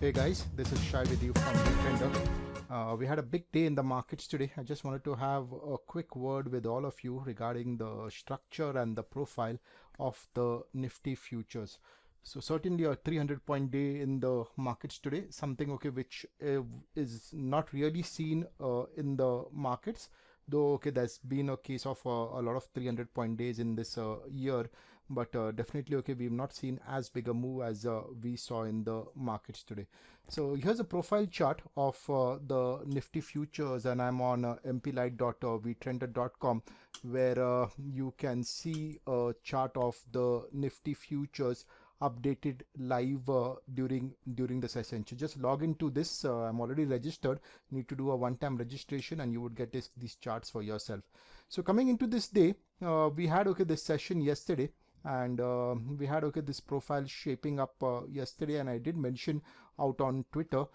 Hey guys, this is Shai with you from Nintendo. We had a big day in the markets today. I just wanted to have a quick word with all of you regarding the structure and the profile of the Nifty futures. So certainly a 300-point day in the markets today, something which is not really seen in the markets. Though there's been a case of a lot of 300-point days in this year, but definitely we've not seen as big a move as we saw in the markets today. So here's a profile chart of the Nifty futures, and I'm on mplight.vtrender.com, where you can see a chart of the Nifty futures updated live during the session. So just log into this. I'm already registered. Need to do a one-time registration, and you would get these charts for yourself. So coming into this day, we had this session yesterday, and we had this profile shaping up yesterday, and I did mention out on Twitter.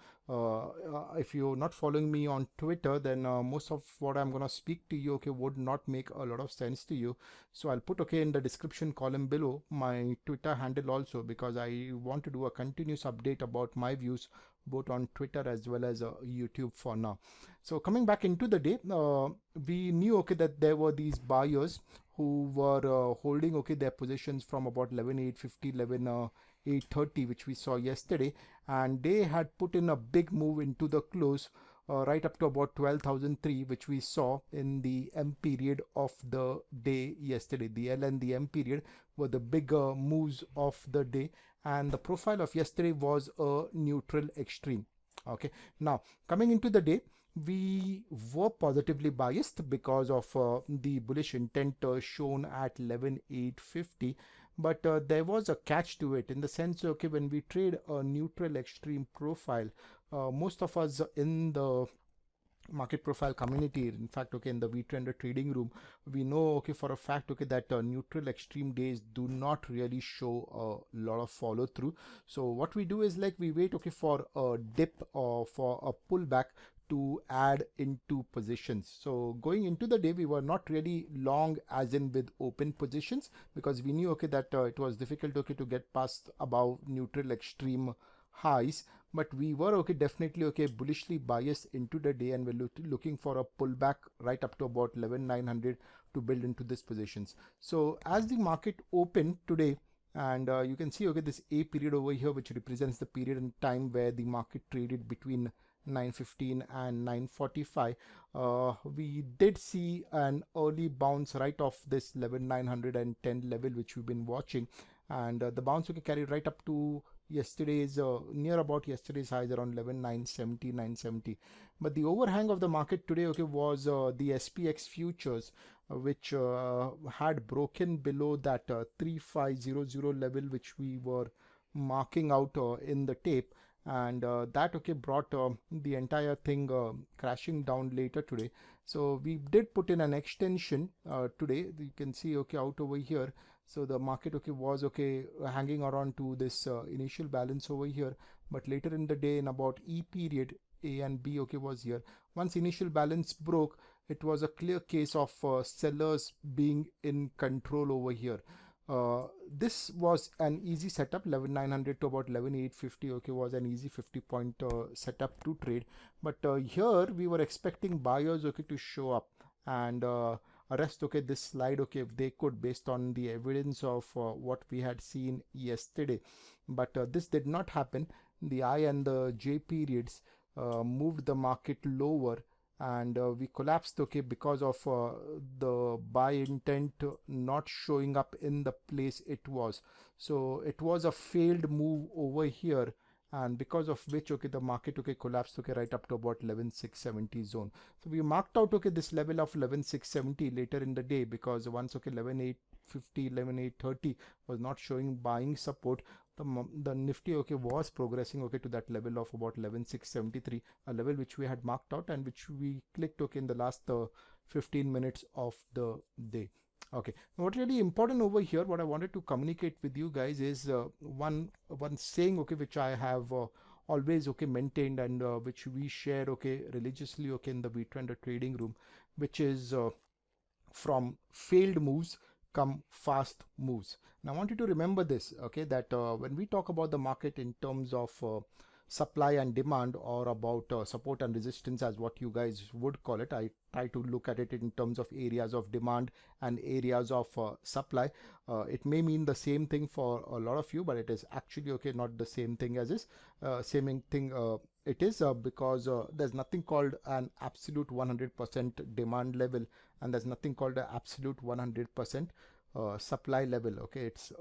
If you're not following me on Twitter, then most of what I'm gonna speak to you would not make a lot of sense to you. So I'll put in the description column below my Twitter handle also, because I want to do a continuous update about my views both on Twitter as well as YouTube for now. So coming back into the day, we knew that there were these buyers who were holding their positions from about 11,850, 11,830, which we saw yesterday, and they had put in a big move into the close right up to about 12,003, which we saw in the M period of the day yesterday. The L and the M period were the bigger moves of the day, and the profile of yesterday was a neutral extreme. Okay, now coming into the day, we were positively biased because of the bullish intent shown at 11,850, but there was a catch to it, in the sense when we trade a neutral extreme profile, most of us in the market profile community, in fact in the VTrender trading room, we know for a fact that neutral extreme days do not really show a lot of follow through. So what we do is we wait for a dip or for a pullback to add into positions. So going into the day, we were not really long as in with open positions, because we knew that it was difficult to get past above neutral extreme highs, but we were definitely bullishly biased into the day, and we're looking for a pullback right up to about 11,900 to build into these positions. So as the market opened today, and you can see this A period over here, which represents the period in time where the market traded between 9:15 and 9:45, we did see an early bounce right off this 11,910 level, which we've been watching, and the bounce carried right up to yesterday's near about yesterday's highs around 11,970, 970. But the overhang of the market today was the SPX futures, which had broken below that 3500 level, which we were marking out in the tape, and that brought the entire thing crashing down later today. So we did put in an extension today. You can see out over here. So the market was hanging around to this initial balance over here, but later in the day, in about E period, A and B was here. Once initial balance broke, it was a clear case of sellers being in control over here. This was an easy setup. 11,900 to about 11,850 was an easy 50-point setup to trade, but here we were expecting buyers to show up and arrest this slide if they could, based on the evidence of what we had seen yesterday. But this did not happen. The I and the J periods moved the market lower, and we collapsed because of the buy intent not showing up in the place it was. So it was a failed move over here, and because of which the market collapsed right up to about 11,670 zone. So we marked out this level of 11,670 later in the day, because once 11,850, 11,830 was not showing buying support, the Nifty was progressing to that level of about 11,673, a level which we had marked out and which we clicked in the last 15 minutes of the day. Okay, what really important over here, what I wanted to communicate with you guys is one saying which I have always maintained, and which we share religiously in the VTrender trading room, which is from failed moves come fast moves. Now I want you to remember this, that when we talk about the market in terms of supply and demand, or about support and resistance, as what you guys would call it. I try to look at it in terms of areas of demand and areas of supply. It may mean the same thing for a lot of you, but it is actually okay not the same thing as is same thing it is because there's nothing called an absolute 100% demand level, and there's nothing called an absolute 100% supply level. Okay, it's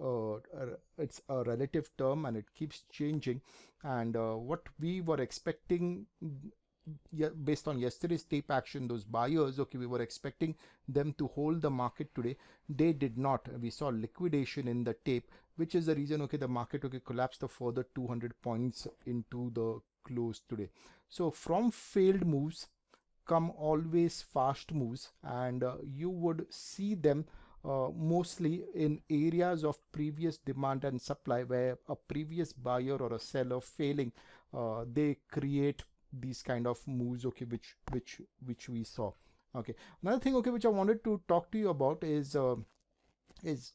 a relative term and it keeps changing. And what we were expecting, yeah, based on yesterday's tape action, those buyers, okay, we were expecting them to hold the market today. They did not. We saw liquidation in the tape, which is the reason, okay, the market, okay, collapsed a further 200 points into the close today. So from failed moves come always fast moves, and you would see them mostly in areas of previous demand and supply, where a previous buyer or a seller failing, they create these kind of moves, okay, which we saw. Okay, another thing, okay, which I wanted to talk to you about is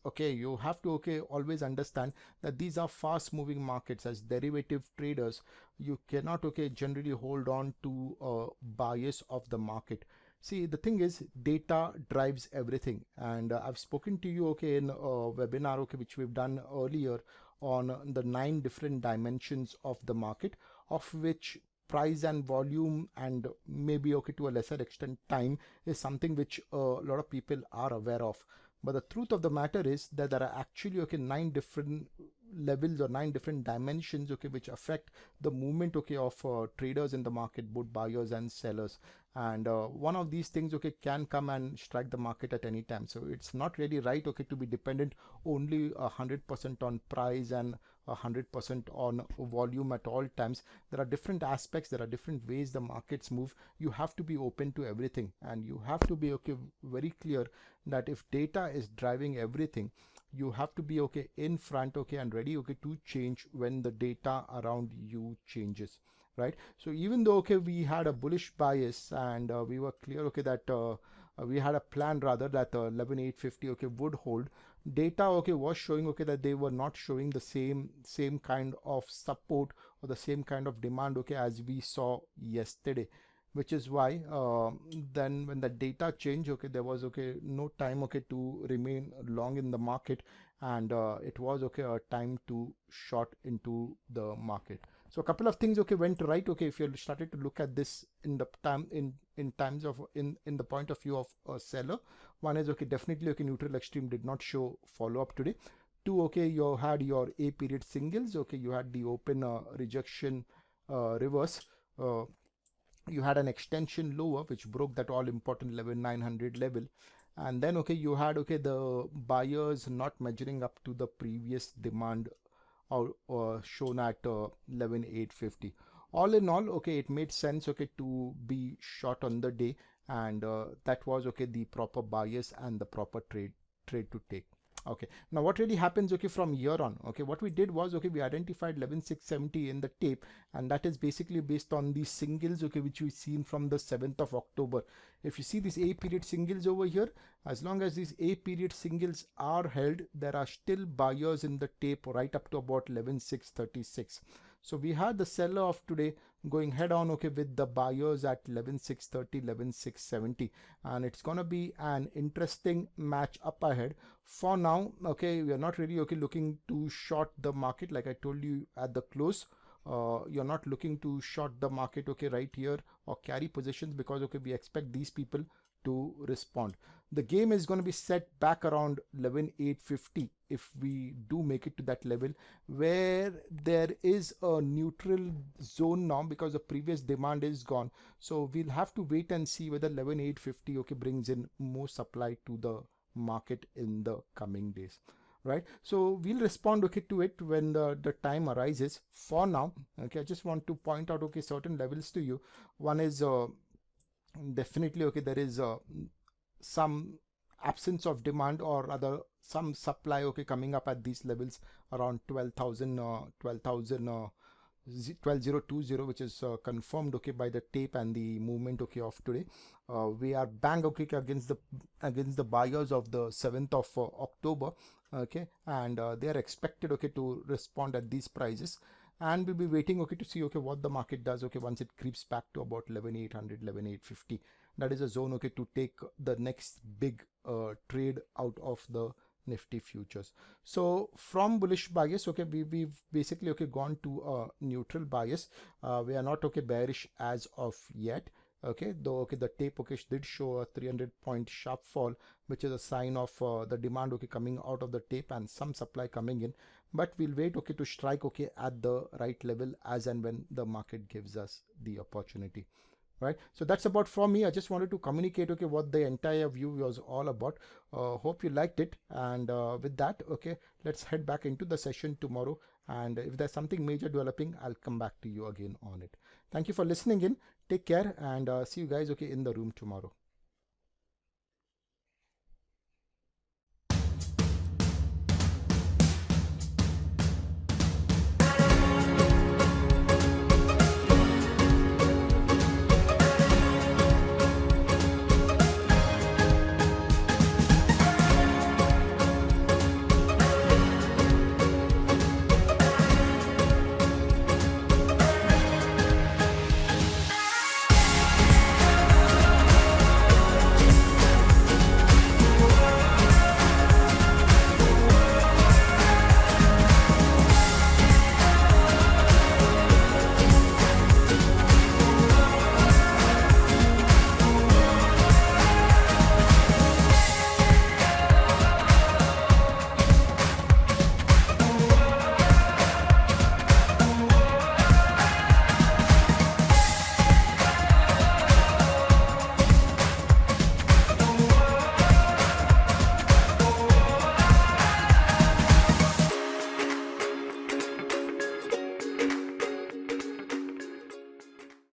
okay, you have to, okay, always understand that these are fast moving markets. As derivative traders, you cannot, okay, generally hold on to bias of the market. See, the thing is, data drives everything, and I've spoken to you, okay, in a webinar, okay, which we've done earlier on the 9 different dimensions of the market, of which price and volume, and maybe, okay, to a lesser extent time, is something which a lot of people are aware of. But the truth of the matter is that there are actually, okay, 9 different levels or 9 different dimensions, okay, which affect the movement, okay, of traders in the market, both buyers and sellers. And one of these things, okay, can come and strike the market at any time. So it's not really right, okay, to be dependent only 100% on price and 100% on volume at all times. There are different aspects, there are different ways the markets move. You have to be open to everything, and you have to be, okay, very clear that if data is driving everything, you have to be, okay, in front, okay, and ready, okay, to change when the data around you changes, right? So even though, okay, we had a bullish bias, and we were clear, okay, that we had a plan rather that 11,850, okay, would hold, data, okay, was showing, okay, that they were not showing the same kind of support or the same kind of demand, okay, as we saw yesterday, which is why then when the data changed, okay, there was, okay, no time, okay, to remain long in the market, and it was, okay, a time to short into the market. So a couple of things, okay, went right, okay, if you started to look at this in the time in times of in the point of view of a seller. One is, okay, definitely, okay, neutral extreme did not show follow up today. Two, okay, you had your A period singles, okay, you had the open rejection reverse, you had an extension lower which broke that all important 11,900 level, and then, okay, you had, okay, the buyers not measuring up to the previous demand, or shown at 11,850. All in all, okay, it made sense, okay, to be short on the day, and that was, okay, the proper bias and the proper trade to take. Okay, now what really happens, okay, from here on, okay, what we did was, okay, we identified 11,670 in the tape, and that is basically based on the singles, okay, which we've seen from the 7th of October. If you see these A period singles over here, as long as these A period singles are held, there are still buyers in the tape right up to about 11,636. So we had the seller of today going head on, okay, with the buyers at 11,630, 11,670, and it's gonna be an interesting match up ahead. For now, okay, we are not really, okay, looking to short the market. Like I told you at the close, you're not looking to short the market, okay, right here, or carry positions, because, okay, we expect these people to respond. The game is going to be set back around 11,850 if we do make it to that level, where there is a neutral zone now, because the previous demand is gone. So we'll have to wait and see whether 11,850, okay, brings in more supply to the market in the coming days, right? So we'll respond, okay, to it when the time arises. For now, okay, I just want to point out, okay, certain levels to you. One is definitely, okay, there is some absence of demand, or rather some supply, okay, coming up at these levels around 12,000 12,020, which is confirmed, okay, by the tape and the movement, okay, of today. We are bang, okay, against the buyers of the 7th of October, okay, and they are expected, okay, to respond at these prices. and we'll be waiting, okay, to see, okay, what the market does, okay, once it creeps back to about 11,800, 11,850. That is a zone, okay, to take the next big trade out of the Nifty futures. So from bullish bias, okay, we've basically, okay, gone to a neutral bias. We are not, okay, bearish as of yet. Okay, though, okay, the tape, okay, did show a 300-point sharp fall, which is a sign of the demand, okay, coming out of the tape and some supply coming in. But we'll wait, okay, to strike, okay, at the right level as and when the market gives us the opportunity. Right, so that's about for me. I just wanted to communicate, okay, what the entire view was all about. Hope you liked it, and with that, okay, let's head back into the session tomorrow, and if there's something major developing, I'll come back to you again on it. Thank you for listening in. Take care, and see you guys, okay, in the room tomorrow.